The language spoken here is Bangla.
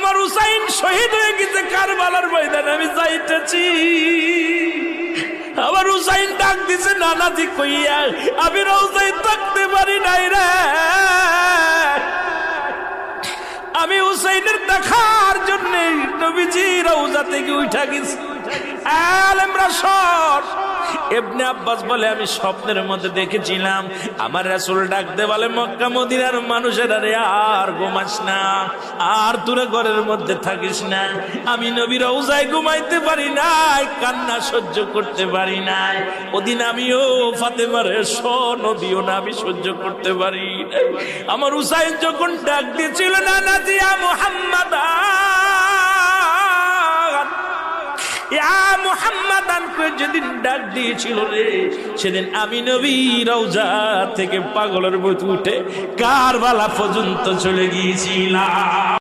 আমার হুসাইন শহীদ হয়ে গেছে কারবালার ময়দানে, আমি যাইতেছি। আমার হুসাইন ডাক দিছে নানাজি কইয়া, আমি রওজায় থাকতে পারি নাই রে। আমি হুসাইনের দেখার জন্য নবীজি রওজা থেকে উঠা গেছি। আলেমরা সর। ইবনে আব্বাস বলে আমি স্বপ্নের মধ্যে দেখেছিলাম আমার রাসূল ডাকতে বলে, মক্কা মদিনার মানুষেরা রে আর ঘুমাস না, আর তোরা ঘরের মধ্যে থাকিস না। আমি নবী রওজায় ঘুমাইতে পারি নাই, কান্না সহ্য করতে পারি নাই। ওদিন আমিও ফাতেমার নবীও না আমি সহ্য করতে পারি নাই। আমার হুসাইন যখন ডাক দিয়েছিল না নাজি ইয়া মুহাম্মাদ যেদিন ডাক দিয়েছিল রে, সেদিন আমি নবী রওজা থেকে পাগলের মতো উঠে কারবালা পর্যন্ত চলে গিয়েছিলাম।